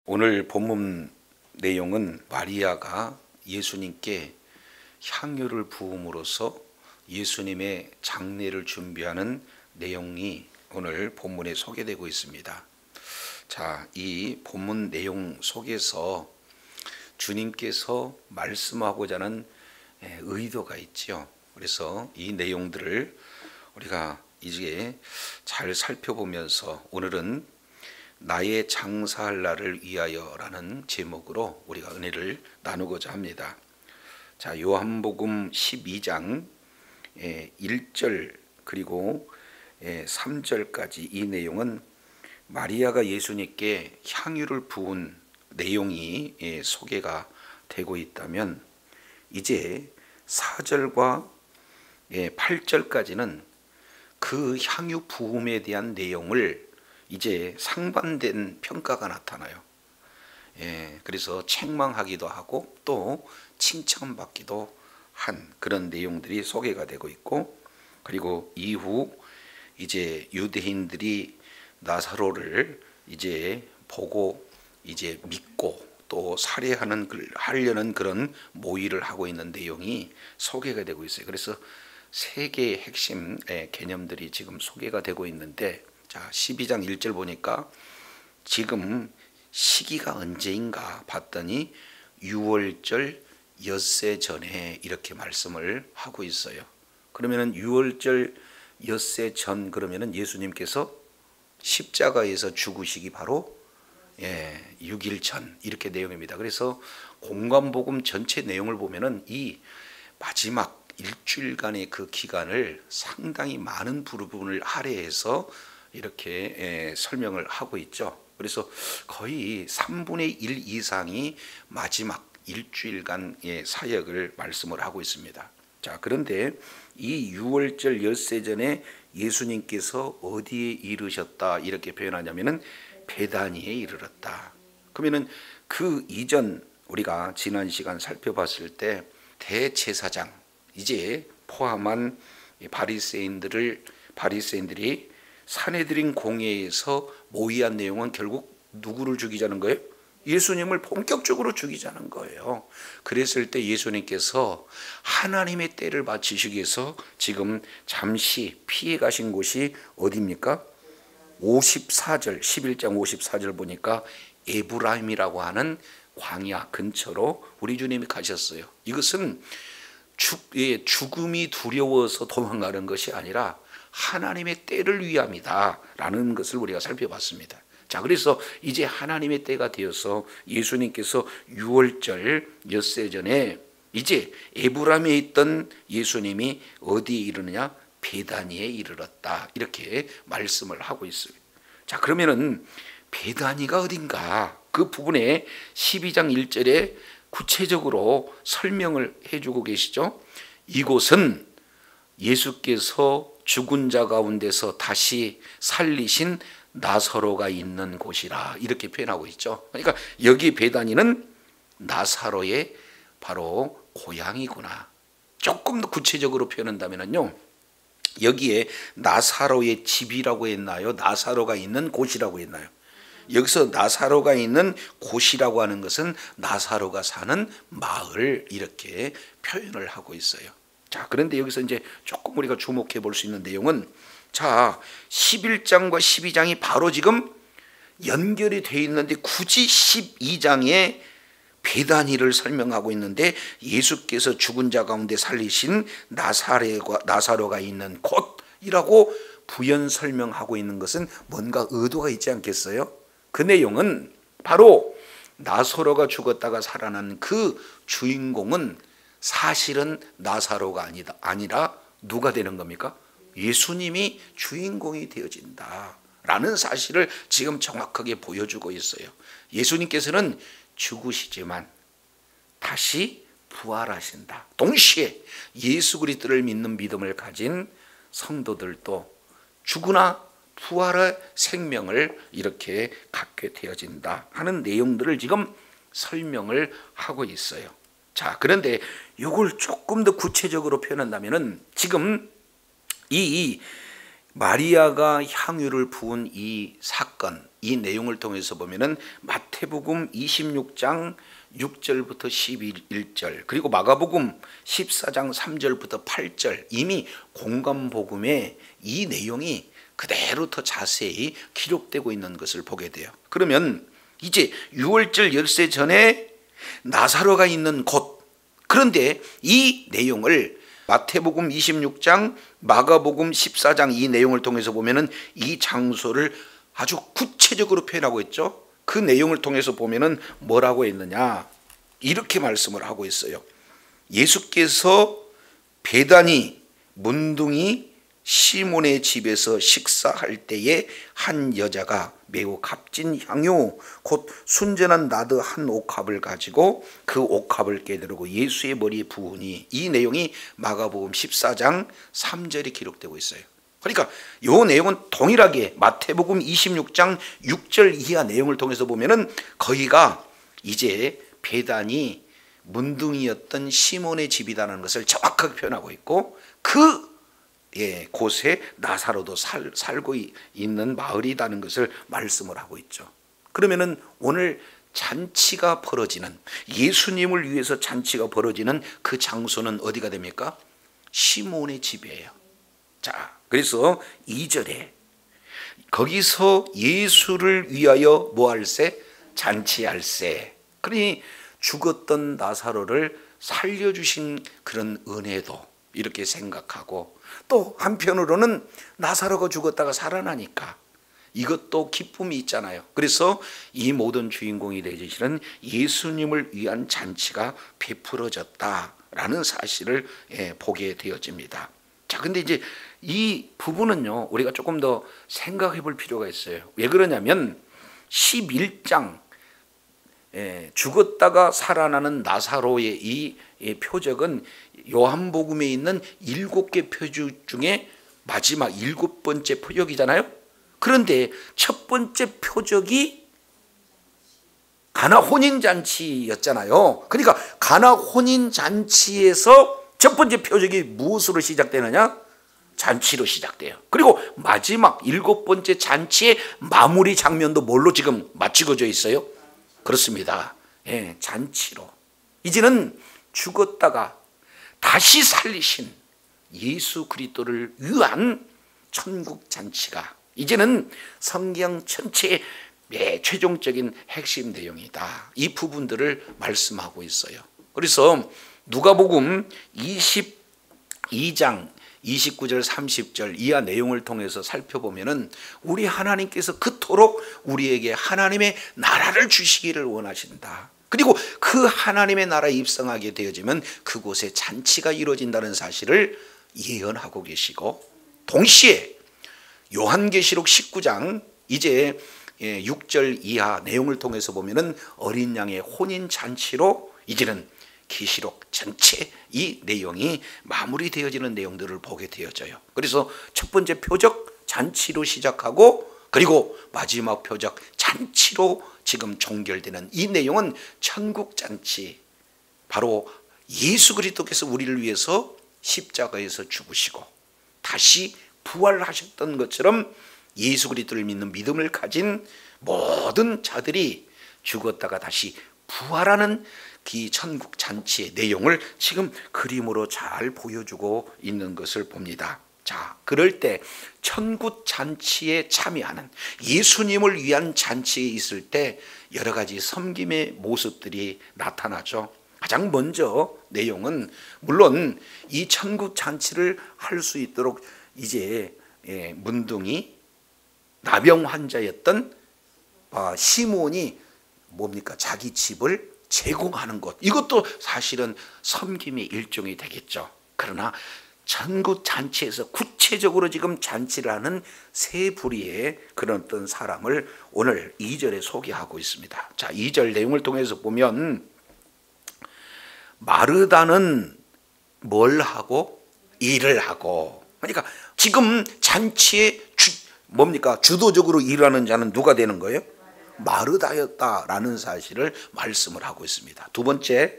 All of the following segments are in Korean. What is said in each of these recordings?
오늘 본문 내용은 마리아가 예수님께 향유를 부음으로써 예수님의 장례를 준비하는 내용이 오늘 본문에 소개되고 있습니다. 자, 이 본문 내용 속에서 주님께서 말씀하고자 하는 의도가 있죠. 그래서 이 내용들을 우리가 이제 잘 살펴보면서 오늘은 나의 장사할 날을 위하여라는 제목으로 우리가 은혜를 나누고자 합니다. 자, 요한복음 12장 1절 그리고 3절까지 이 내용은 마리아가 예수님께 향유를 부은 내용이 소개가 되고 있다면, 이제 4절과 8절까지는 그 향유 부음에 대한 내용을 이제 상반된 평가가 나타나요. 그래서 책망하기도 하고 또 칭찬받기도 한 그런 내용들이 소개가 되고 있고, 그리고 이후 이제 유대인들이 나사로를 이제 보고 이제 믿고 또 살해하려는 그런 모의를 하고 있는 내용이 소개가 되고 있어요. 그래서 세 개의 핵심 개념들이 지금 소개가 되고 있는데, 자, 12장 1절 보니까 지금 시기가 언제인가 봤더니 6월절 엿새 전에 이렇게 말씀을 하고 있어요. 그러면은 6월절 엿새 전, 그러면은 예수님께서 십자가에서 죽으시기 바로 6일 전 이렇게 내용입니다. 그래서 공관복음 전체 내용을 보면은 이 마지막 일주일간의 그 기간을 상당히 많은 부분을 할애해서 이렇게 설명을 하고 있죠. 그래서 거의 3분의 1 이상이 마지막 일주일간의 사역을 말씀을 하고 있습니다. 자, 그런데 이 6월절 엿새 전에 예수님께서 어디에 이르셨다 이렇게 표현하냐면은 베다니에 이르렀다. 그러면은 그 이전 우리가 지난 시간 살펴봤을 때 대제사장 이제 포함한 바리새인들이 산헤드린 공회에서 모의한 내용은 결국 누구를 죽이자는 거예요? 예수님을 본격적으로 죽이자는 거예요. 그랬을 때 예수님께서 하나님의 때를 바치시기 위해서 지금 잠시 피해 가신 곳이 어디입니까? 54절 11장 54절 보니까 에브라임이라고 하는 광야 근처로 우리 주님이 가셨어요. 이것은 죽음이 두려워서 도망가는 것이 아니라 하나님의 때를 위함이다 라는 것을 우리가 살펴봤습니다. 자, 그래서 이제 하나님의 때가 되어서 예수님께서 6월절 엿새 전에 이제 에브라임에 있던 예수님이 어디에 이르느냐? 베다니에 이르렀다 이렇게 말씀을 하고 있어요. 자, 그러면은 베다니가 어딘가 그 부분에 12장 1절에 구체적으로 설명을 해주고 계시죠. 이곳은 예수께서 죽은 자 가운데서 다시 살리신 나사로가 있는 곳이라 이렇게 표현하고 있죠. 그러니까 여기 베다니는 나사로의 바로 고향이구나. 조금 더 구체적으로 표현한다면요, 여기에 나사로의 집이라고 했나요? 나사로가 있는 곳이라고 했나요? 여기서 나사로가 있는 곳이라고 하는 것은 나사로가 사는 마을 이렇게 표현을 하고 있어요. 자, 그런데 여기서 이제 조금 우리가 주목해 볼 수 있는 내용은, 자, 11장과 12장이 바로 지금 연결이 되어 있는데 굳이 12장에 베다니를 설명하고 있는데 예수께서 죽은 자 가운데 살리신 나사로가 있는 곳이라고 부연 설명하고 있는 것은 뭔가 의도가 있지 않겠어요? 그 내용은 바로 나사로가 죽었다가 살아난 그 주인공은 사실은 나사로가 아니라 누가 되는 겁니까? 예수님이 주인공이 되어진다 라는 사실을 지금 정확하게 보여주고 있어요. 예수님께서는 죽으시지만 다시 부활하신다. 동시에 예수 그리스도를 믿는 믿음을 가진 성도들도 죽으나 부활의 생명을 이렇게 갖게 되어진다 하는 내용들을 지금 설명을 하고 있어요. 자, 그런데 이걸 조금 더 구체적으로 표현한다면은 지금 이 마리아가 향유를 부은 이 사건, 이 내용을 통해서 보면은 마태복음 26장 6절부터 11절, 그리고 마가복음 14장 3절부터 8절, 이미 공감복음에 이 내용이 그대로 더 자세히 기록되고 있는 것을 보게 돼요. 그러면 이제 유월절 열세 전에 나사로가 있는 곳, 그런데 이 내용을 마태복음 26장, 마가복음 14장 이 내용을 통해서 보면은 이 장소를 아주 구체적으로 표현하고 있죠. 그 내용을 통해서 보면은 뭐라고 했느냐, 이렇게 말씀을 하고 있어요. 예수께서 베다니 문둥이 시몬의 집에서 식사할 때에 한 여자가 매우 값진 향유 곧 순전한 나드 한 옥합을 가지고 그 옥합을 깨뜨리고 예수의 머리에 부으니, 이 내용이 마가복음 14장 3절에 기록되고 있어요. 그러니까 이 내용은 동일하게 마태복음 26장 6절 이하 내용을 통해서 보면은 거기가 이제 베단이 문둥이였던 시몬의 집이라는 것을 정확하게 표현하고 있고, 그 곳에 나사로도 살고 있는 마을이라는 것을 말씀을 하고 있죠. 그러면은 오늘 잔치가 벌어지는, 예수님을 위해서 잔치가 벌어지는 그 장소는 어디가 됩니까? 시몬의 집이에요. 자, 그래서 2절에 거기서 예수를 위하여 뭐 할세? 잔치할세. 그러니 죽었던 나사로를 살려주신 그런 은혜도 이렇게 생각하고, 또 한편으로는 나사로가 죽었다가 살아나니까 이것도 기쁨이 있잖아요. 그래서 이 모든 주인공이 되시는 예수님을 위한 잔치가 베풀어졌다라는 사실을 보게 되어집니다. 자, 근데 이제 이 부분은요, 우리가 조금 더 생각해 볼 필요가 있어요. 왜 그러냐면 11장 죽었다가 살아나는 나사로의 이 표적은 요한복음에 있는 7개 표적 중에 마지막 7번째 표적이잖아요. 그런데 첫 번째 표적이 가나 혼인잔치였잖아요. 그러니까 가나 혼인잔치에서 첫 번째 표적이 무엇으로 시작되느냐? 잔치로 시작돼요. 그리고 마지막 7번째 잔치의 마무리 장면도 뭘로 지금 마치고져 있어요? 그렇습니다. 잔치로. 이제는 죽었다가 다시 살리신 예수 그리스도를 위한 천국 잔치가 이제는 성경 전체의 최종적인 핵심 내용이다. 이 부분들을 말씀하고 있어요. 그래서 누가복음 22장 29절 30절 이하 내용을 통해서 살펴보면은 우리 하나님께서 그토록 우리에게 하나님의 나라를 주시기를 원하신다. 그리고 그 하나님의 나라에 입성하게 되어지면 그곳에 잔치가 이루어진다는 사실을 예언하고 계시고, 동시에 요한계시록 19장 이제 6절 이하 내용을 통해서 보면은 어린 양의 혼인 잔치로 이제는 계시록 전체 이 내용이 마무리되어지는 내용들을 보게 되어져요. 그래서 첫 번째 표적 잔치로 시작하고, 그리고 마지막 표적 잔치로 지금 종결되는 이 내용은 천국 잔치, 바로 예수 그리스도께서 우리를 위해서 십자가에서 죽으시고 다시 부활하셨던 것처럼 예수 그리스도를 믿는 믿음을 가진 모든 자들이 죽었다가 다시 부활하는 그 천국 잔치의 내용을 지금 그림으로 잘 보여주고 있는 것을 봅니다. 자, 그럴 때 천국 잔치에 참여하는, 예수님을 위한 잔치에 있을 때 여러 가지 섬김의 모습들이 나타나죠. 가장 먼저 내용은 물론 이 천국 잔치를 할 수 있도록 이제 문둥이 나병 환자였던 시몬이 뭡니까? 자기 집을 제공하는 것, 이것도 사실은 섬김의 일종이 되겠죠. 그러나 천국 잔치에서 구체적으로 지금 잔치를 하는 세 부류의 그런 어떤 사람을 오늘 2절에 소개하고 있습니다. 자, 2절 내용을 통해서 보면 마르다는 뭘 하고? 일을 하고. 그러니까 지금 잔치에 뭡니까? 주도적으로 일하는 자는 누가 되는 거예요? 마르다였다라는 사실을 말씀을 하고 있습니다. 두 번째,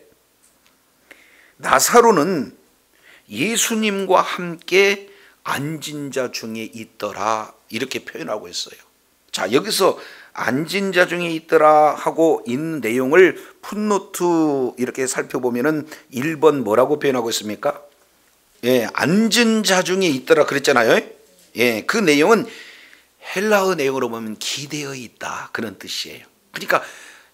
나사로는 예수님과 함께 앉은 자 중에 있더라, 이렇게 표현하고 있어요. 자, 여기서 앉은 자 중에 있더라 하고 있는 내용을 풋노트 이렇게 살펴보면은 1번 뭐라고 표현하고 있습니까? 예, 앉은 자 중에 있더라 그랬잖아요. 예, 그 내용은 헬라어 내용으로 보면 기대어 있다 그런 뜻이에요. 그러니까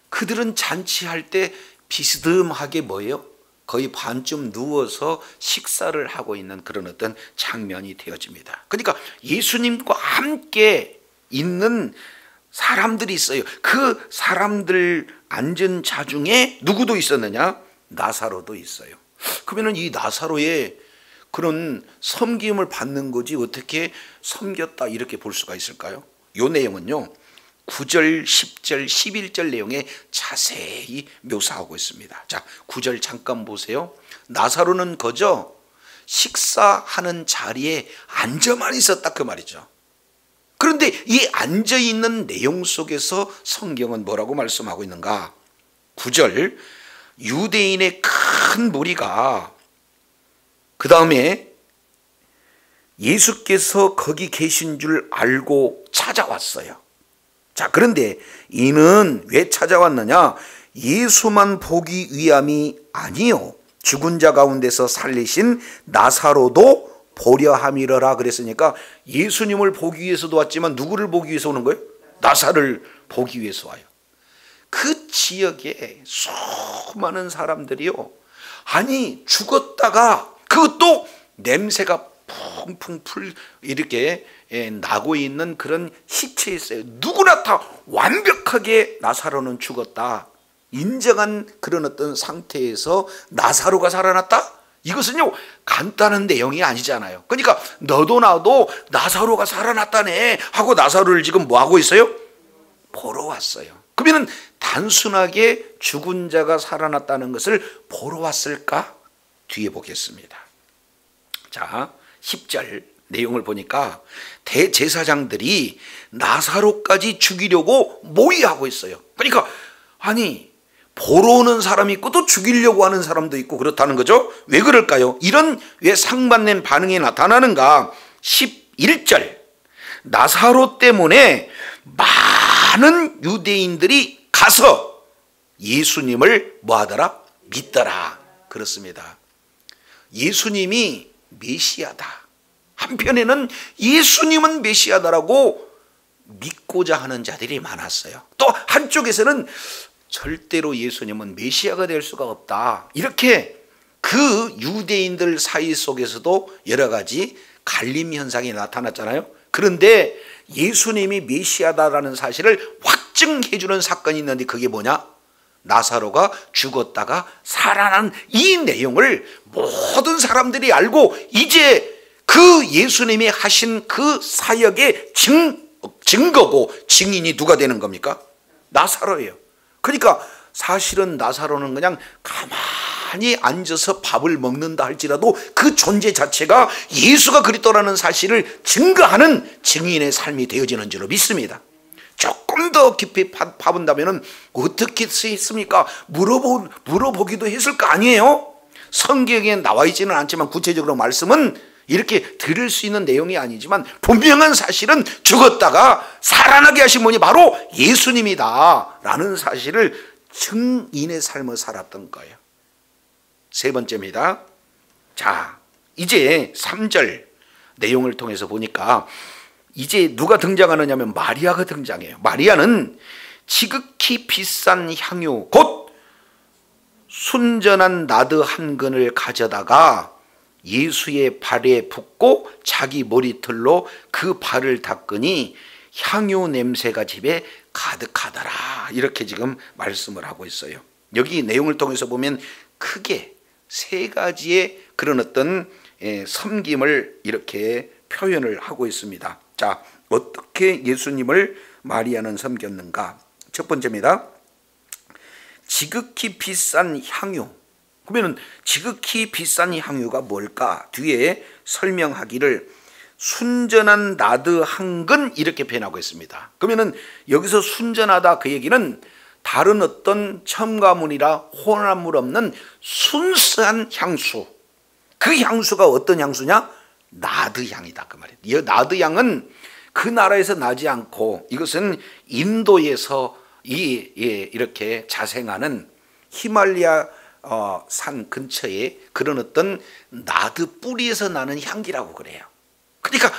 그들은 잔치할 때 비스듬하게 뭐예요? 거의 반쯤 누워서 식사를 하고 있는 그런 어떤 장면이 되어집니다. 그러니까 예수님과 함께 있는 사람들이 있어요. 그 사람들 앉은 자 중에 누구도 있었느냐? 나사로도 있어요. 그러면 이 나사로의 그런 섬김을 받는 거지 어떻게 섬겼다 이렇게 볼 수가 있을까요? 이 내용은요 9절, 10절, 11절 내용에 자세히 묘사하고 있습니다. 자, 9절 잠깐 보세요. 나사로는 거저 식사하는 자리에 앉아만 있었다 그 말이죠. 그런데 이 앉아있는 내용 속에서 성경은 뭐라고 말씀하고 있는가? 9절 유대인의 큰 무리가 그 다음에 예수께서 거기 계신 줄 알고 찾아왔어요. 자, 그런데 이는 왜 찾아왔느냐? 예수만 보기 위함이 아니요 죽은 자 가운데서 살리신 나사로도 보려 함이러라 그랬으니까 예수님을 보기 위해서도 왔지만 누구를 보기 위해서 오는 거예요? 나사로를 보기 위해서 와요. 그 지역에 수많은 사람들이요, 아니 죽었다가 그것도 냄새가 풍풍 이렇게 나고 있는 그런 시체에 있어요. 누구나 다 완벽하게 나사로는 죽었다 인정한 그런 어떤 상태에서 나사로가 살아났다? 이것은요 간단한 내용이 아니잖아요. 그러니까 너도 나도 나사로가 살아났다네 하고 나사로를 지금 뭐 하고 있어요? 보러 왔어요. 그러면 단순하게 죽은 자가 살아났다는 것을 보러 왔을까? 뒤에 보겠습니다. 자, 10절 내용을 보니까 대제사장들이 나사로까지 죽이려고 모의하고 있어요. 그러니까 아니 보러 오는 사람이 있고 또 죽이려고 하는 사람도 있고 그렇다는 거죠. 왜 그럴까요? 이런 왜 상반된 반응이 나타나는가? 11절 나사로 때문에 많은 유대인들이 가서 예수님을 뭐하더라? 믿더라. 그렇습니다. 예수님이 메시아다. 한편에는 예수님은 메시아다라고 믿고자 하는 자들이 많았어요. 또 한쪽에서는 절대로 예수님은 메시아가 될 수가 없다. 이렇게 그 유대인들 사이 속에서도 여러 가지 갈림 현상이 나타났잖아요. 그런데 예수님이 메시아다라는 사실을 확증해 주는 사건이 있는데 그게 뭐냐? 나사로가 죽었다가 살아난 이 내용을 모든 사람들이 알고 이제 그 예수님이 하신 그 사역의 증거고 증인이 누가 되는 겁니까? 나사로예요. 그러니까 사실은 나사로는 그냥 가만히 앉아서 밥을 먹는다 할지라도 그 존재 자체가 예수가 그리스도라는 사실을 증거하는 증인의 삶이 되어지는 줄로 믿습니다. 조금 더 깊이 파본다면 어떻게 했습니까? 물어보기도 했을 거 아니에요? 성경에 나와 있지는 않지만 구체적으로 말씀은 이렇게 들을 수 있는 내용이 아니지만 분명한 사실은 죽었다가 살아나게 하신 분이 바로 예수님이다 라는 사실을 증인의 삶을 살았던 거예요. 세 번째입니다. 자, 이제 3절 내용을 통해서 보니까 이제 누가 등장하느냐 하면 마리아가 등장해요. 마리아는 지극히 비싼 향유 곧 순전한 나드 한 근을 가져다가 예수의 발에 붓고 자기 머리털로 그 발을 닦으니 향유 냄새가 집에 가득하더라. 이렇게 지금 말씀을 하고 있어요. 여기 내용을 통해서 보면 크게 세 가지의 그런 어떤 섬김을 이렇게 표현을 하고 있습니다. 자, 어떻게 예수님을 마리아는 섬겼는가? 첫 번째입니다. 지극히 비싼 향유. 그러면 지극히 비싼 향유가 뭘까? 뒤에 설명하기를 순전한 나드 한 근 이렇게 표현하고 있습니다. 그러면 여기서 순전하다 그 얘기는 다른 어떤 첨가물이라 혼합물 없는 순수한 향수. 그 향수가 어떤 향수냐? 나드 향이다 그 말이에요. 이 나드 향은 그 나라에서 나지 않고 이것은 인도에서 이렇게 자생하는 히말라야 산 근처에 그런 어떤 나드 뿌리에서 나는 향기라고 그래요. 그러니까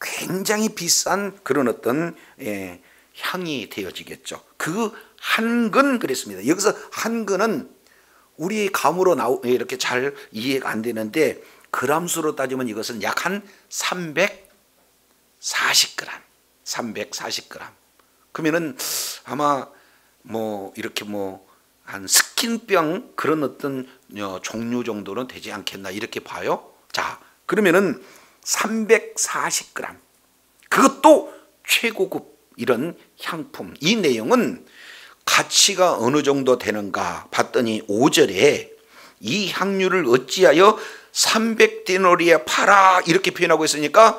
굉장히 비싼 그런 어떤 향이 되어지겠죠. 그 한근 그랬습니다. 여기서 한근은 우리 감으로 이렇게 잘 이해가 안 되는데 그람수로 따지면 이것은 약 한 340g. 그러면은 아마 뭐 이렇게 뭐 한 스킨병 그런 어떤 종류 정도는 되지 않겠나 이렇게 봐요. 자, 그러면은 340g. 그것도 최고급 이런 향품. 이 내용은 가치가 어느 정도 되는가 봤더니 5절에 이 향유를 어찌하여 300데나리에 팔아 이렇게 표현하고 있으니까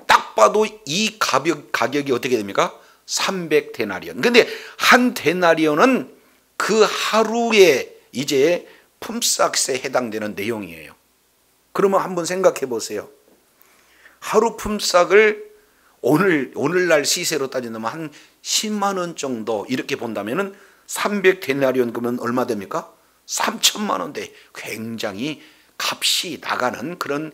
딱 봐도 이 가격이 어떻게 됩니까? 300데나리온. 근데 한 데나리온은 그 하루에 이제 품삯에 해당되는 내용이에요. 그러면 한번 생각해 보세요. 하루 품삯을 오늘날 시세로 따진다면 한 10만 원 정도 이렇게 본다면은 300데나리온 그러면 얼마 됩니까? 3천만 원 돼. 굉장히 값이 나가는 그런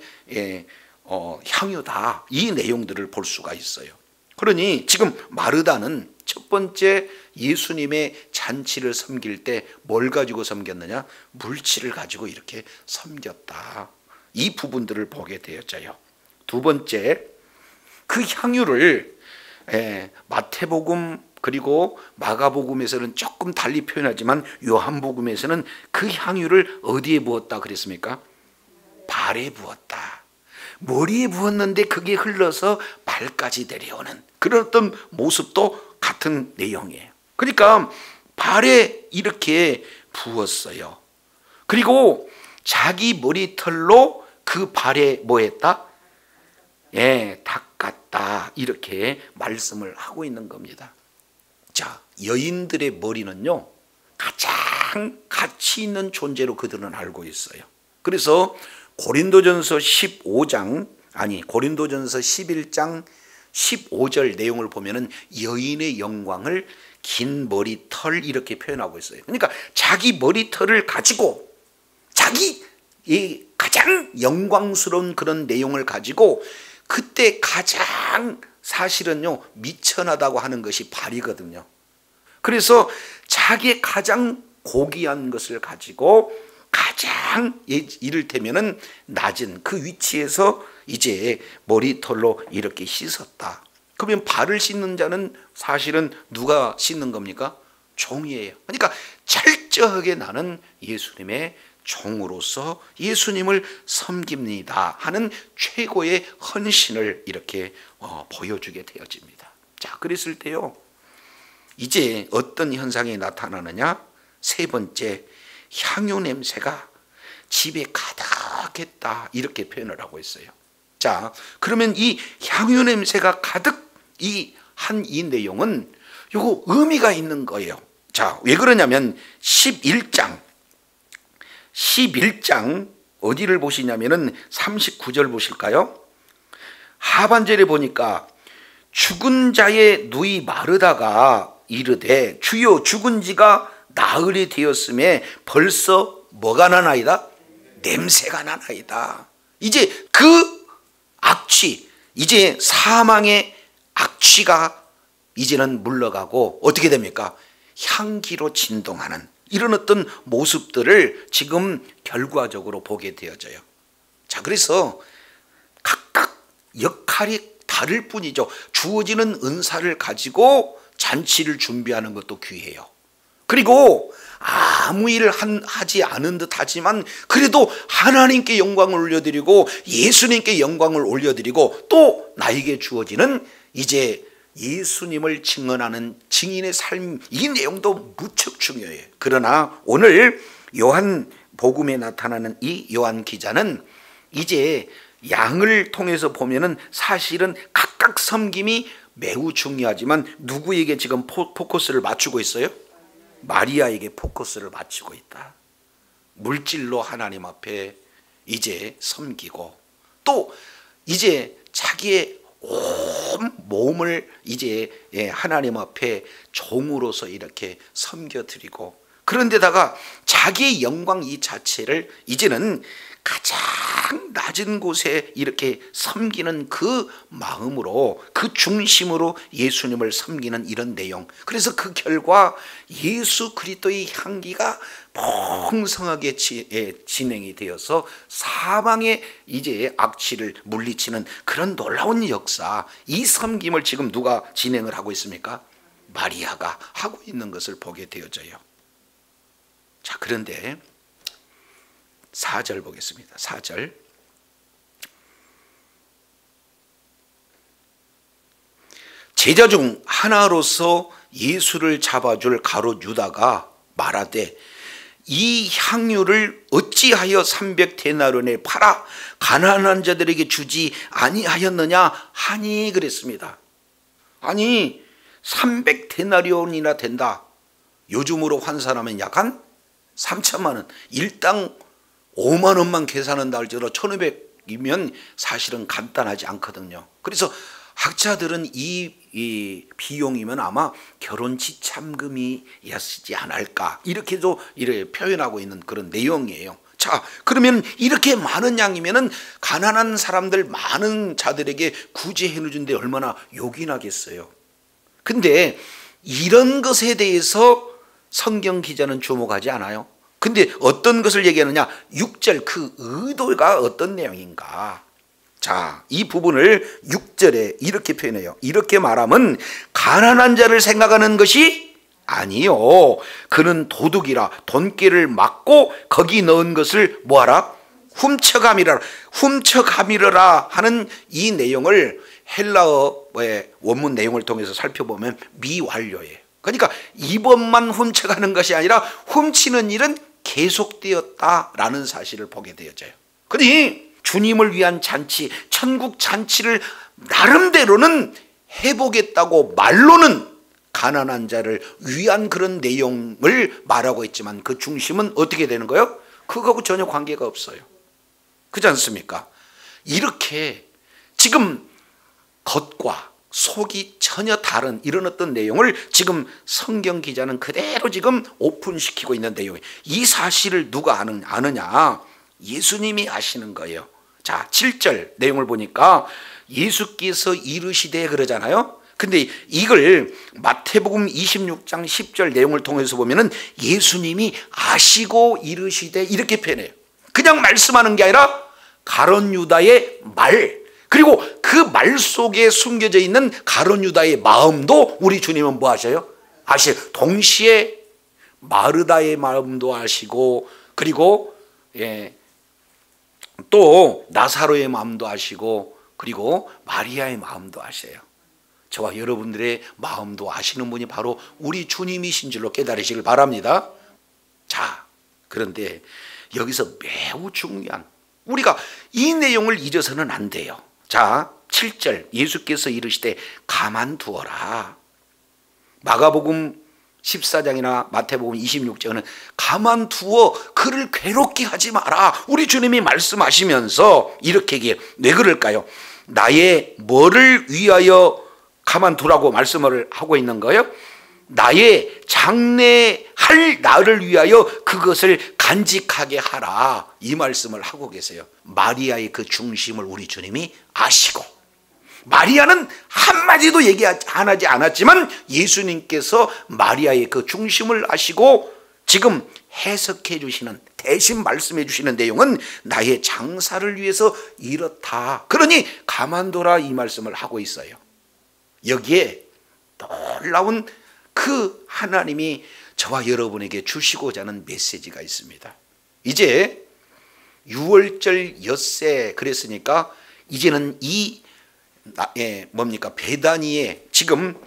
향유다. 이 내용들을 볼 수가 있어요. 그러니 지금 마르다는 첫 번째 예수님의 잔치를 섬길 때 뭘 가지고 섬겼느냐? 물질을 가지고 이렇게 섬겼다. 이 부분들을 보게 되었어요. 두 번째, 그 향유를 마태복음 그리고 마가복음에서는 조금 달리 표현하지만 요한복음에서는 그 향유를 어디에 부었다 그랬습니까? 발에 부었다. 머리에 부었는데 그게 흘러서 발까지 내려오는 그런 어떤 모습도 같은 내용이에요. 그러니까 발에 이렇게 부었어요. 그리고 자기 머리털로 그 발에 뭐 했다? 닦았다. 이렇게 말씀을 하고 있는 겁니다. 자, 여인들의 머리는요, 가장 가치 있는 존재로 그들은 알고 있어요. 그래서 고린도전서 11장 15절 내용을 보면은 여인의 영광을 긴 머리털 이렇게 표현하고 있어요. 그러니까 자기 머리털을 가지고 자기 가장 영광스러운 그런 내용을 가지고 그때 가장 사실은요 미천하다고 하는 것이 발이거든요. 그래서 자기의 가장 고귀한 것을 가지고 가장 이를테면은 낮은 그 위치에서 이제 머리털로 이렇게 씻었다. 그러면 발을 씻는 자는 사실은 누가 씻는 겁니까? 종이에요. 그러니까 철저하게 나는 예수님의 종으로서 예수님을 섬깁니다 하는 최고의 헌신을 이렇게 보여주게 되어집니다. 자, 그랬을 때요, 이제 어떤 현상이 나타나느냐? 세 번째, 향유 냄새가 집에 가득했다 이렇게 표현을 하고 있어요. 자, 그러면 이 향유 냄새가 가득 이 내용은 요거 의미가 있는 거예요. 자, 왜 그러냐면 11장 어디를 보시냐면은 39절 보실까요? 하반절에 보니까 죽은 자의 누이 마르다가 이르되 주여 죽은 지가 나흘이 되었음에 벌써 뭐가 나나이다? 냄새가 나나이다. 이제 그 악취, 이제 사망의 악취가 이제는 물러가고 어떻게 됩니까? 향기로 진동하는 이런 어떤 모습들을 지금 결과적으로 보게 되어져요. 자, 그래서 각각 역할이 다를 뿐이죠. 주어지는 은사를 가지고 잔치를 준비하는 것도 귀해요. 그리고 아무 일을 하지 않은 듯 하지만 그래도 하나님께 영광을 올려드리고 예수님께 영광을 올려드리고 또 나에게 주어지는 이제 예수님을 증언하는 증인의 삶, 이 내용도 무척 중요해요. 그러나 오늘 요한복음에 나타나는 이 요한 기자는 이제 양을 통해서 보면은 사실은 각각 섬김이 매우 중요하지만 누구에게 지금 포커스를 맞추고 있어요? 마리아에게 포커스를 맞추고 있다. 물질로 하나님 앞에 이제 섬기고 또 이제 자기의 온 몸을 이제 하나님 앞에 종으로서 이렇게 섬겨드리고, 그런데다가 자기의 영광 이 자체를 이제는 가장 낮은 곳에 이렇게 섬기는 그 마음으로, 그 중심으로 예수님을 섬기는 이런 내용. 그래서 그 결과 예수 그리스도의 향기가 풍성하게 진행이 되어서 사방에 이제 악취를 물리치는 그런 놀라운 역사, 이 섬김을 지금 누가 진행을 하고 있습니까? 마리아가 하고 있는 것을 보게 되어져요. 자, 그런데 4절 보겠습니다. 4절. 제자 중 하나로서 예수를 잡아줄 가롯 유다가 말하되 이 향유를 어찌하여 300데나리온에 팔아 가난한 자들에게 주지 아니하였느냐 하니 그랬습니다. 아니 300데나리온이나 된다. 요즘으로 환산하면 약 한 3천만 원, 일당 5만 원만 계산한다 할지라도 1,500이면 사실은 간단하지 않거든요. 그래서 학자들은 이 비용이면 아마 결혼 지참금이었지 않을까, 이렇게도 이렇게 표현하고 있는 그런 내용이에요. 자, 그러면 이렇게 많은 양이면은 가난한 사람들 많은 자들에게 구제해 주는데 얼마나 욕이 나겠어요. 근데 이런 것에 대해서 성경 기자는 주목하지 않아요. 근데 어떤 것을 얘기하느냐? 6절 그 의도가 어떤 내용인가? 자, 이 부분을 6절에 이렇게 표현해요. 이렇게 말하면 가난한 자를 생각하는 것이 아니요, 그는 도둑이라 돈깨를 맞고 거기 넣은 것을 뭐하라? 훔쳐가미라. 훔쳐가미라 하는 이 내용을 헬라어의 원문 내용을 통해서 살펴보면 미완료예요. 그러니까 이번만 훔쳐가는 것이 아니라 훔치는 일은 계속되었다라는 사실을 보게 되어져요. 그러니 주님을 위한 잔치, 천국 잔치를 나름대로는 해보겠다고 말로는 가난한 자를 위한 그런 내용을 말하고 있지만 그 중심은 어떻게 되는 거예요? 그거하고 전혀 관계가 없어요. 그렇지 않습니까? 이렇게 지금 겉과 속이 전혀 다른 이런 어떤 내용을 지금 성경 기자는 그대로 지금 오픈시키고 있는 내용이에요. 이 사실을 누가 아느냐? 예수님이 아시는 거예요. 자, 7절 내용을 보니까 예수께서 이르시되 그러잖아요. 근데 이걸 마태복음 26장 10절 내용을 통해서 보면은 예수님이 아시고 이르시되 이렇게 표현해요. 그냥 말씀하는 게 아니라 가룟 유다의 말, 그리고 그 말 속에 숨겨져 있는 가룟 유다의 마음도 우리 주님은 뭐 하셔요? 아셔요. 동시에 마르다의 마음도 아시고, 그리고 또 나사로의 마음도 아시고, 그리고 마리아의 마음도 아셔요. 저와 여러분들의 마음도 아시는 분이 바로 우리 주님이신 줄로 깨달으시길 바랍니다. 자, 그런데 여기서 매우 중요한, 우리가 이 내용을 잊어서는 안 돼요. 자, 7절 예수께서 이르시되 가만두어라. 마가복음 14장이나 마태복음 26장은 가만두어 그를 괴롭게 하지 마라. 우리 주님이 말씀하시면서 이렇게 얘기해요. 왜 그럴까요? 나의 뭐를 위하여 가만두라고 말씀을 하고 있는 거예요? 나의 장래할 나를 위하여 그것을 간직하게 하라, 이 말씀을 하고 계세요. 마리아의 그 중심을 우리 주님이 아시고, 마리아는 한마디도 얘기 안 하지 않았지만 예수님께서 마리아의 그 중심을 아시고 지금 해석해 주시는, 대신 말씀해 주시는 내용은 나의 장사를 위해서 이렇다, 그러니 가만둬라, 이 말씀을 하고 있어요. 여기에 놀라운 그 하나님이 저와 여러분에게 주시고자 하는 메시지가 있습니다. 이제 6월절 엿새 그랬으니까 이제는 이 뭡니까? 베다니에 지금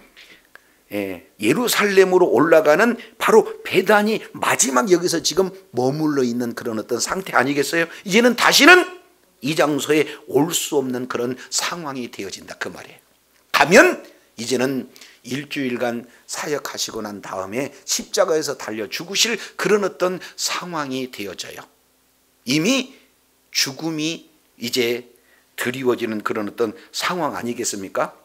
예루살렘으로 올라가는 바로 베다니 마지막 여기서 지금 머물러 있는 그런 어떤 상태 아니겠어요? 이제는 다시는 이 장소에 올 수 없는 그런 상황이 되어진다, 그 말이에요. 가면 이제는 일주일간 사역하시고 난 다음에 십자가에서 달려 죽으실 그런 어떤 상황이 되어져요. 이미 죽음이 이제 드리워지는 그런 어떤 상황 아니겠습니까?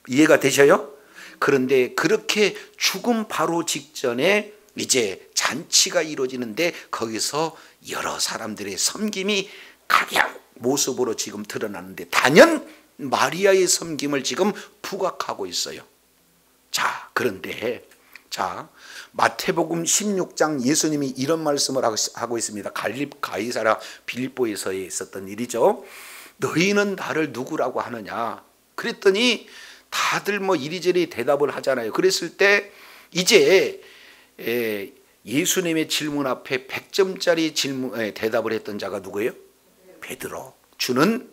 이해가 되셔요? 그런데 그렇게 죽음 바로 직전에 이제 잔치가 이루어지는데 거기서 여러 사람들의 섬김이 각양 모습으로 지금 드러나는데 단연 마리아의 섬김을 지금 부각하고 있어요. 자, 그런데 마태복음 16장 예수님이 이런 말씀을 하고 있습니다. 갈립 가이사랴 빌립보에서 있었던 일이죠. 너희는 나를 누구라고 하느냐? 그랬더니 다들 뭐 이리저리 대답을 하잖아요. 그랬을 때 이제 예수님의 질문 앞에 100점짜리 대답을 했던 자가 누구예요? 베드로. 주는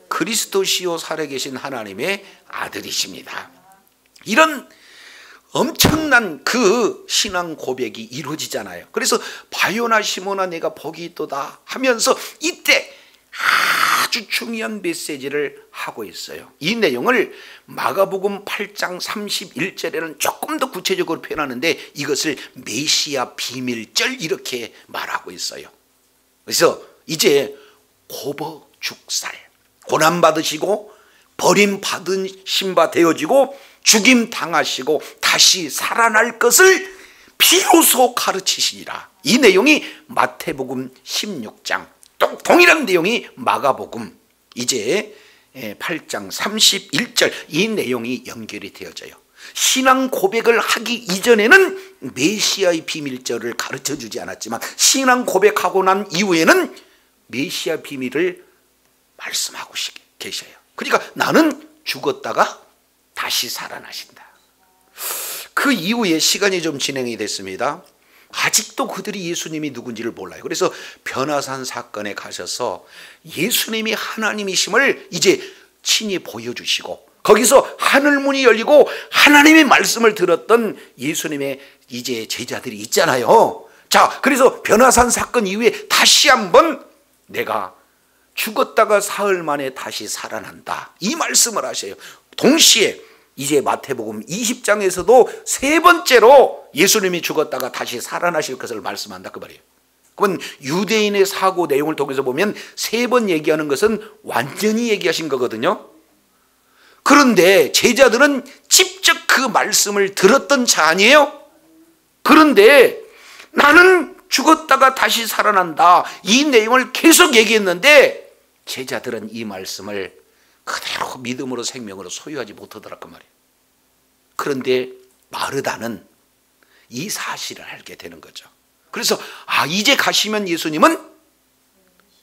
그리스도시요 살아계신 하나님의 아들이십니다. 이런 엄청난 그 신앙 고백이 이루어지잖아요. 그래서 바요나 시모나 내가 복이 있도다 하면서 이때 아주 중요한 메시지를 하고 있어요. 이 내용을 마가복음 8장 31절에는 조금 더 구체적으로 표현하는데 이것을 메시아 비밀절 이렇게 말하고 있어요. 그래서 이제 고버 죽살, 고난받으시고 버림받으신 바 되어지고 죽임 당하시고 다시 살아날 것을 비로소 가르치시니라. 이 내용이 마태복음 16장, 또 동일한 내용이 마가복음 이제 8장 31절 이 내용이 연결이 되어져요. 신앙 고백을 하기 이전에는 메시아의 비밀절을 가르쳐주지 않았지만 신앙 고백하고 난 이후에는 메시아 비밀을 말씀하고 계셔요. 그러니까 나는 죽었다가 다시 살아나신다. 그 이후에 시간이 좀 진행이 됐습니다. 아직도 그들이 예수님이 누군지를 몰라요. 그래서 변화산 사건에 가셔서 예수님이 하나님이심을 이제 친히 보여주시고 거기서 하늘문이 열리고 하나님의 말씀을 들었던 예수님의 이제 제자들이 있잖아요. 자, 그래서 변화산 사건 이후에 다시 한번 내가 죽었다가 사흘 만에 다시 살아난다 이 말씀을 하셔요. 동시에 이제 마태복음 20장에서도 세 번째로 예수님이 죽었다가 다시 살아나실 것을 말씀한다 그 말이에요. 그건 유대인의 사고 내용을 통해서 보면 세 번 얘기하는 것은 완전히 얘기하신 거거든요. 그런데 제자들은 직접 그 말씀을 들었던 자 아니에요? 그런데 나는 죽었다가 다시 살아난다 이 내용을 계속 얘기했는데 제자들은 이 말씀을 그대로 믿음으로 생명으로 소유하지 못하더라 그 말이에요. 그런데 마르다는 이 사실을 알게 되는 거죠. 그래서 이제 가시면 예수님은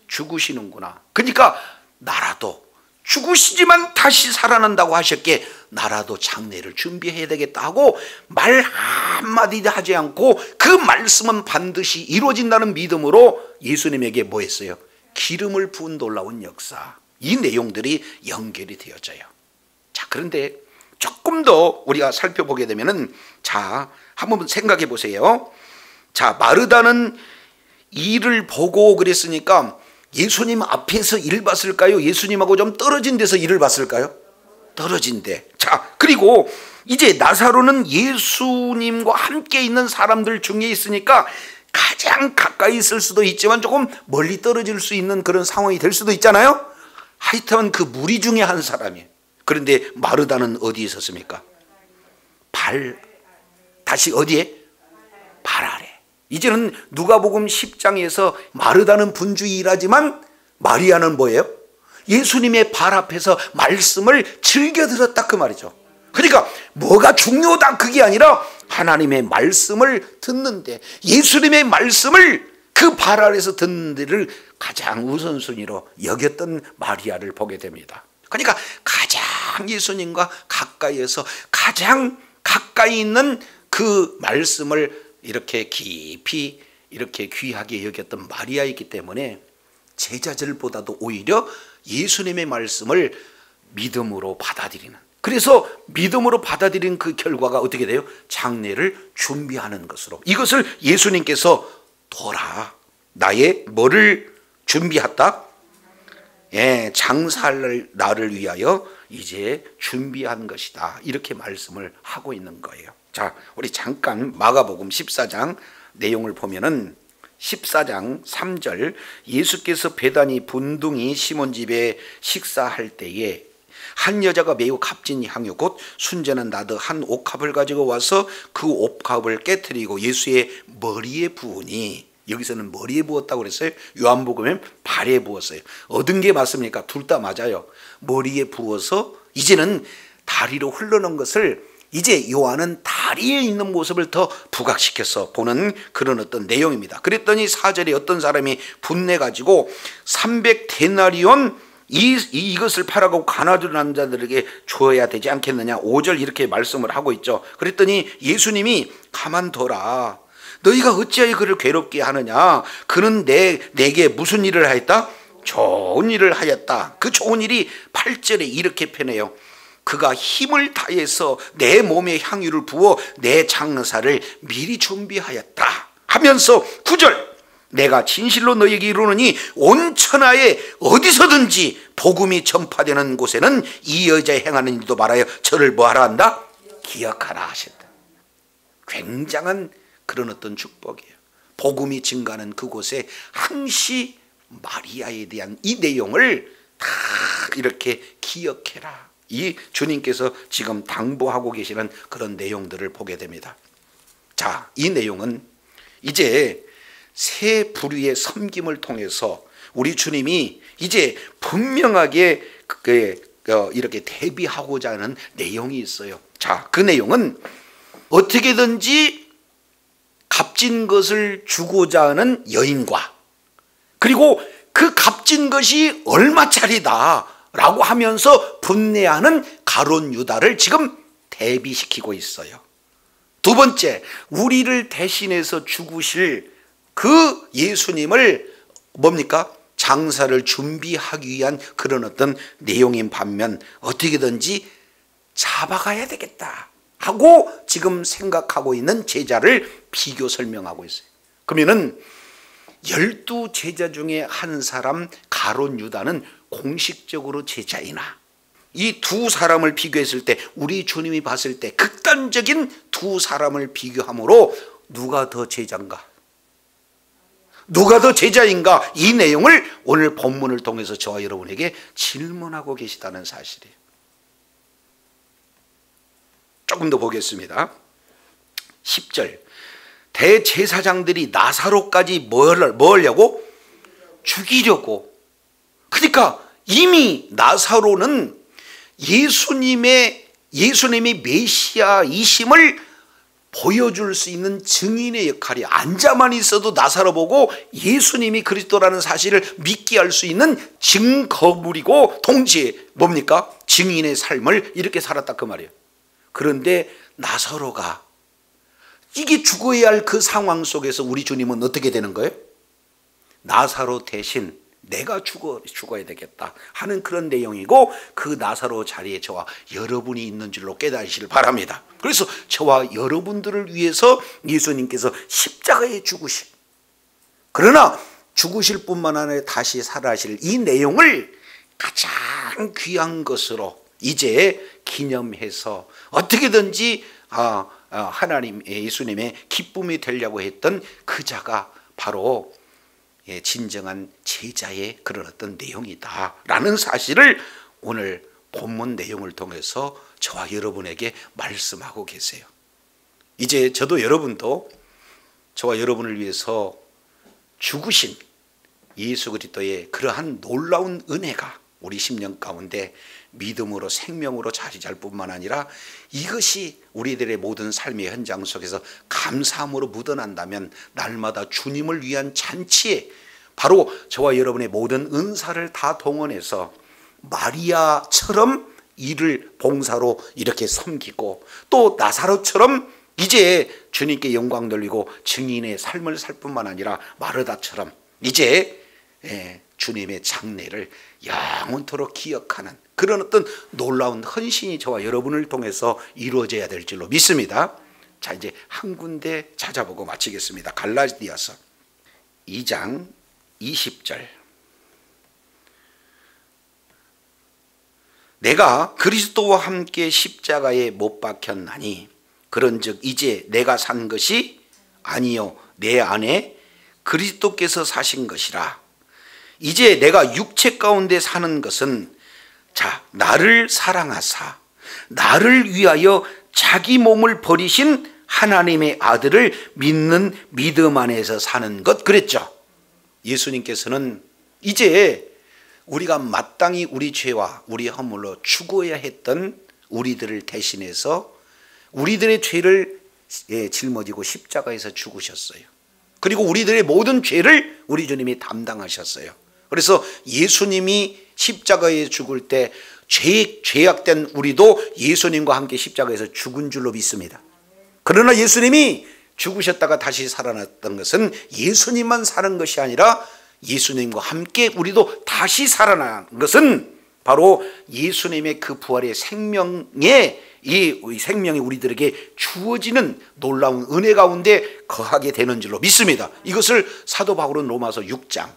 죽으시는구나. 그러니까 나라도 죽으시지만 다시 살아난다고 하셨기에 나라도 장례를 준비해야 되겠다 하고 말 한마디도 하지 않고 그 말씀은 반드시 이루어진다는 믿음으로 예수님에게 뭐 했어요? 기름을 부은 놀라운 역사. 이 내용들이 연결이 되어져요. 자, 그런데 조금 더 우리가 살펴보게 되면은 자, 한번 생각해 보세요. 자, 마르다는 일을 보고 그랬으니까 예수님 앞에서 일 봤을까요? 예수님하고 좀 떨어진 데서 일을 봤을까요? 떨어진 데. 자, 그리고 이제 나사로는 예수님과 함께 있는 사람들 중에 있으니까 가장 가까이 있을 수도 있지만 조금 멀리 떨어질 수 있는 그런 상황이 될 수도 있잖아요. 하여튼 그 무리 중에 한 사람이에요. 그런데 마르다는 어디에 있었습니까? 다시 어디에? 발 아래. 이제는 누가복음 10장에서 마르다는 분주히 일하지만 마리아는 뭐예요? 예수님의 발 앞에서 말씀을 즐겨 들었다 그 말이죠. 그러니까 뭐가 중요하다 그게 아니라 하나님의 말씀을 듣는데 예수님의 말씀을 그 발 아래에서 듣는 데를 가장 우선순위로 여겼던 마리아를 보게 됩니다. 그러니까 가장 예수님과 가까이에서 가장 가까이 있는 그 말씀을 이렇게 깊이 이렇게 귀하게 여겼던 마리아이기 때문에 제자들보다도 오히려 예수님의 말씀을 믿음으로 받아들이는, 그래서 믿음으로 받아들인 그 결과가 어떻게 돼요? 장례를 준비하는 것으로. 이것을 예수님께서 도라 나의 뭐를 준비했다? 장사할 나를 위하여 이제 준비한 것이다 이렇게 말씀을 하고 있는 거예요. 자, 우리 잠깐 마가복음 14장 내용을 보면은 14장 3절 예수께서 베다니 분둥이 시몬 집에 식사할 때에 한 여자가 매우 값진 향유 곧 순전한 나드 한 옥합을 가지고 와서 그 옥합을 깨뜨리고 예수의 머리에 부으니, 여기서는 머리에 부었다고 그랬어요. 요한복음엔 발에 부었어요. 얻은 게 맞습니까? 둘 다 맞아요. 머리에 부어서 이제는 다리로 흘러는 것을 이제 요한은 다리에 있는 모습을 더 부각시켜서 보는 그런 어떤 내용입니다. 그랬더니 4절에 어떤 사람이 분내가지고 300데나리온 이것을 팔아가고 가난한 자들에게 줘야 되지 않겠느냐. 5절 이렇게 말씀을 하고 있죠. 그랬더니 예수님이 가만둬라. 너희가 어찌하여 그를 괴롭게 하느냐. 그는 내게 무슨 일을 하였다? 좋은 일을 하였다. 그 좋은 일이 8절에 이렇게 표현해요. 그가 힘을 다해서 내 몸에 향유를 부어 내 장사를 미리 준비하였다 하면서 9절 내가 진실로 너에게 이르노니 온 천하에 어디서든지 복음이 전파되는 곳에는 이 여자의 행하는 일도 말하여 저를 뭐하라 한다? 기억하라 하셨다. 굉장한 그런 어떤 축복이에요. 복음이 증가하는 그곳에 항시 마리아에 대한 이 내용을 다 이렇게 기억해라. 이 주님께서 지금 당부하고 계시는 그런 내용들을 보게 됩니다. 자, 이 내용은 이제 세 부류의 섬김을 통해서 우리 주님이 이제 분명하게 이렇게 대비하고자 하는 내용이 있어요. 자, 그 내용은 어떻게든지 값진 것을 주고자 하는 여인과 그리고 그 값진 것이 얼마짜리다 라고 하면서 분내하는 가룟 유다를 지금 대비시키고 있어요. 두 번째, 우리를 대신해서 죽으실 그 예수님을 뭡니까? 장사를 준비하기 위한 그런 어떤 내용인 반면 어떻게든지 잡아가야 되겠다 하고 지금 생각하고 있는 제자를 비교 설명하고 있어요. 그러면은 12제자 중에 한 사람 가룟 유다는 공식적으로 제자이나 이 두 사람을 비교했을 때 우리 주님이 봤을 때 극단적인 두 사람을 비교함으로 누가 더 제자인가? 누가 더 제자인가? 이 내용을 오늘 본문을 통해서 저와 여러분에게 질문하고 계시다는 사실이에요. 조금 더 보겠습니다. 10절 대제사장들이 나사로까지 뭘 하려고? 죽이려고. 그러니까 이미 나사로는 예수님이 메시아이심을 보여줄 수 있는 증인의 역할이 앉아만 있어도 나사로 보고 예수님이 그리스도라는 사실을 믿게 할 수 있는 증거물이고 동시에 뭡니까? 증인의 삶을 이렇게 살았다 그 말이에요. 그런데 나사로가 이게 죽어야 할 그 상황 속에서 우리 주님은 어떻게 되는 거예요? 나사로 대신 내가 죽어야 되겠다 하는 그런 내용이고 그 나사로 자리에 저와 여러분이 있는 줄로 깨달으시길 바랍니다. 그래서 저와 여러분들을 위해서 예수님께서 십자가에 죽으실, 그러나 죽으실 뿐만 아니라 다시 살아나실 이 내용을 가장 귀한 것으로 이제 기념해서 어떻게든지 하나님 예수님의 기쁨이 되려고 했던 그 자가 바로 진정한 제자의 그런 어떤 내용이다라는 사실을 오늘 본문 내용을 통해서 저와 여러분에게 말씀하고 계세요. 이제 저도 여러분도 저와 여러분을 위해서 죽으신 예수 그리스도의 그러한 놀라운 은혜가 우리 심령 가운데 믿음으로 생명으로 자리 잡을 뿐만 아니라 이것이 우리들의 모든 삶의 현장 속에서 감사함으로 묻어난다면 날마다 주님을 위한 잔치에 바로 저와 여러분의 모든 은사를 다 동원해서 마리아처럼 이를 봉사로 이렇게 섬기고 또 나사로처럼 이제 주님께 영광 돌리고 증인의 삶을 살 뿐만 아니라 마르다처럼 이제 주님의 장례를 영원토록 기억하는 그런 어떤 놀라운 헌신이 저와 여러분을 통해서 이루어져야 될 줄로 믿습니다. 자, 이제 한 군데 찾아보고 마치겠습니다. 갈라디아서 2장 20절. 내가 그리스도와 함께 십자가에 못 박혔나니 그런즉 이제 내가 산 것이 아니요 내 안에 그리스도께서 사신 것이라. 이제 내가 육체 가운데 사는 것은 나를 사랑하사 나를 위하여 자기 몸을 버리신 하나님의 아들을 믿는 믿음 안에서 사는 것 그랬죠. 예수님께서는 이제 우리가 마땅히 우리 죄와 우리 허물로 죽어야 했던 우리들을 대신해서 우리들의 죄를 짊어지고 십자가에서 죽으셨어요. 그리고 우리들의 모든 죄를 우리 주님이 담당하셨어요. 그래서 예수님이 십자가에 죽을 때 죄악된 우리도 예수님과 함께 십자가에서 죽은 줄로 믿습니다. 그러나 예수님이 죽으셨다가 다시 살아났던 것은 예수님만 사는 것이 아니라 예수님과 함께 우리도 다시 살아난 것은 바로 예수님의 그 부활의 생명에 이 생명이 우리들에게 주어지는 놀라운 은혜 가운데 거하게 되는 줄로 믿습니다. 이것을 사도 바울은 로마서 6장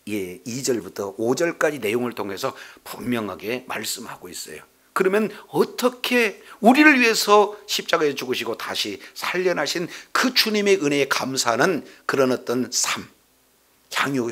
2절부터 5절까지 내용을 통해서 분명하게 말씀하고 있어요. 그러면 어떻게 우리를 위해서 십자가에 죽으시고 다시 살려나신 그 주님의 은혜에 감사하는 그런 어떤 삶, 향유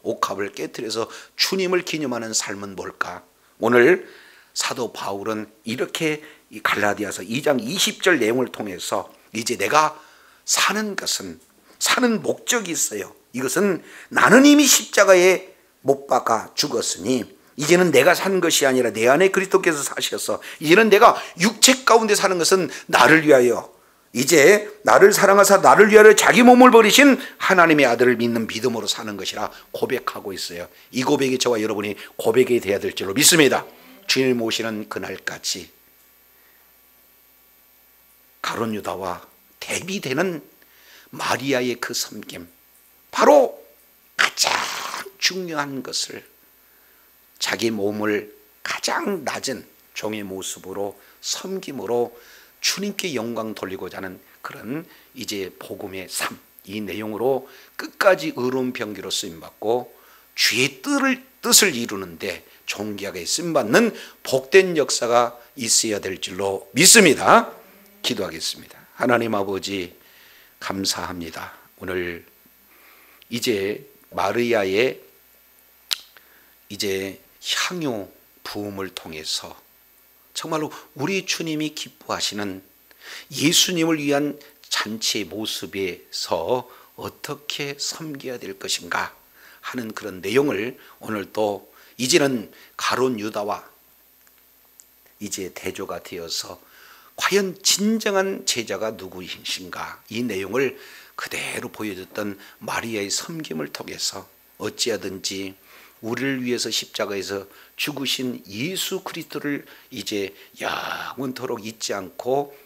옥합을 깨트려서 주님을 기념하는 삶은 뭘까? 오늘 사도 바울은 이렇게 갈라디아서 2장 20절 내용을 통해서 이제 내가 사는 것은 사는 목적이 있어요. 이것은 나는 이미 십자가에 못 박아 죽었으니 이제는 내가 산 것이 아니라 내 안에 그리스도께서 사셔서 이제는 내가 육체 가운데 사는 것은 나를 위하여 이제 나를 사랑하사 나를 위하여 자기 몸을 버리신 하나님의 아들을 믿는 믿음으로 사는 것이라 고백하고 있어요. 이 고백이 저와 여러분이 고백이 되어야 될 줄로 믿습니다. 주님 오시는 그날까지 가룟 유다와 대비되는 마리아의 그 섬김, 바로 가장 중요한 것을 자기 몸을 가장 낮은 종의 모습으로 섬김으로 주님께 영광 돌리고자 하는 그런 이제 복음의 삶, 이 내용으로 끝까지 의로운 병기로 쓰임받고 주의 뜻을 이루는데 존귀하게 쓰임받는 복된 역사가 있어야 될 줄로 믿습니다. 기도하겠습니다. 하나님 아버지 감사합니다. 오늘 이제 마리아의 이제 향유 부음을 통해서 정말로 우리 주님이 기뻐하시는 예수님을 위한 잔치의 모습에서 어떻게 섬겨야 될 것인가 하는 그런 내용을 오늘 또 이제는 가룟 유다와 이제 대조가 되어서 과연 진정한 제자가 누구이신가 이 내용을 그대로 보여줬던 마리아의 섬김을 통해서 어찌하든지 우리를 위해서 십자가에서 죽으신 예수 그리스도를 이제 영원토록 잊지 않고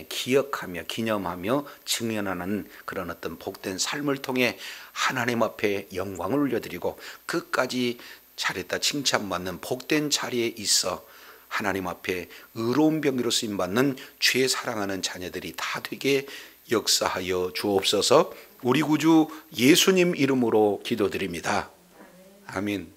기억하며 기념하며 증언하는 그런 어떤 복된 삶을 통해 하나님 앞에 영광을 올려드리고 끝까지 잘했다 칭찬받는 복된 자리에 있어 하나님 앞에 의로운 병기로 쓰임받는 죄 사랑하는 자녀들이 다 되게 역사하여 주옵소서. 우리 구주 예수님 이름으로 기도드립니다. 아멘.